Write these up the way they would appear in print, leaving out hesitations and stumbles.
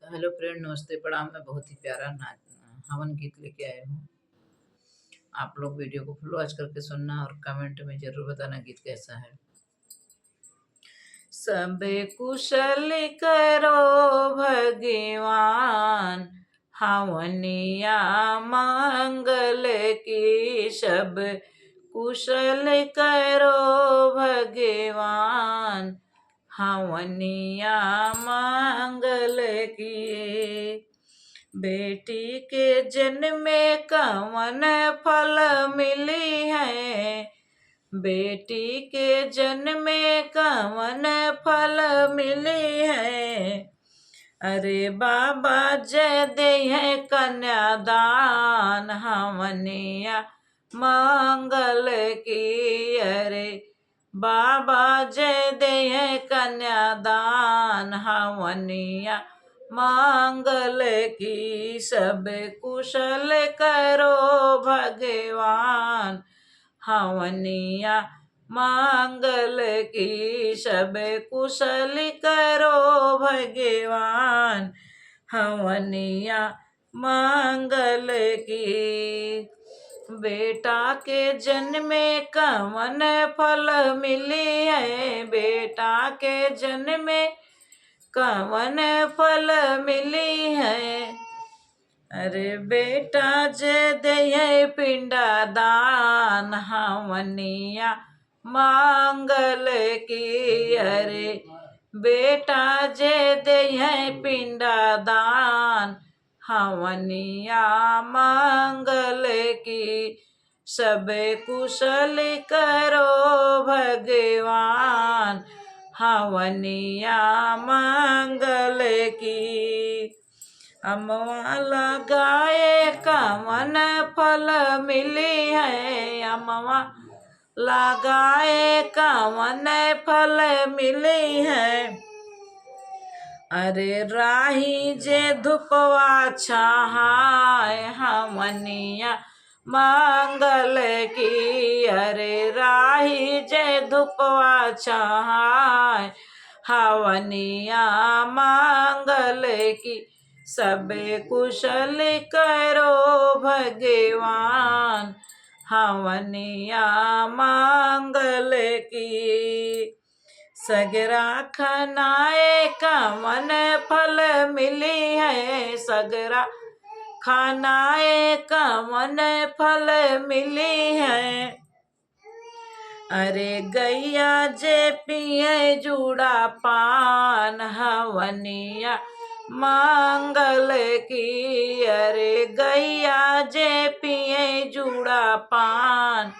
Hello friend, नमस्ते, प्रणाम। मैं बहुत ही प्यारा हवन गीत लेके आया हूँ। आप लोग वीडियो को फुल वॉच करके सुनना और कमेंट में जरूर बताना गीत कैसा है। सबे कुशल करो भगवान, हवनिया मंगल की। सब कुशल करो भगवान, हवनिया मंगल की। बेटी के जन्म में कवन फल मिली है, बेटी के जन्म में कवन फल मिली है। अरे बाबा जय दे है कन्यादान, हवनिया मंगल की। अरे बाबा जय दे है कन्यादान, हवनिया मंगल की। सब कुशल करो भगवान, हवनिया मंगल की। सब कुशल करो भगवान, हवनिया मंगल की। बेटा के जन्म में कवन फल मिली है, बेटा के जन्म में कवन फल मिली है। अरे बेटा जे दे पिंडा दान, हवनिया मंगल की। अरे बेटा जे दे पिंडा दान, हवनिया मंगल की। सब कुशल करो भगवान, हवनिया मंगल की। अमवा लगाए कवन फल मिली है, अमवा लगाए कवन फल मिली है। अरे राही जे धुपवा छहाय, हवनिया मंगल की। अरे राही जे धुपवा छहाय, हवनिया मंगल की। सब कुशल करो भगवान, हवनिया मंगल की। सगरा खनाए कवन फल मिली है, सगरा खानाए कवन फल मिली है। अरे गैया जे पिए जूड़ा पान, हवनिया मंगल की। अरे गैया जे पिए जूड़ा पान,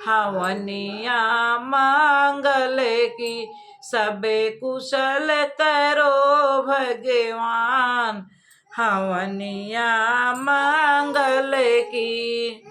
हवनिया मंगल की। सब कुशल करो भगवान, हवनिया मंगल की।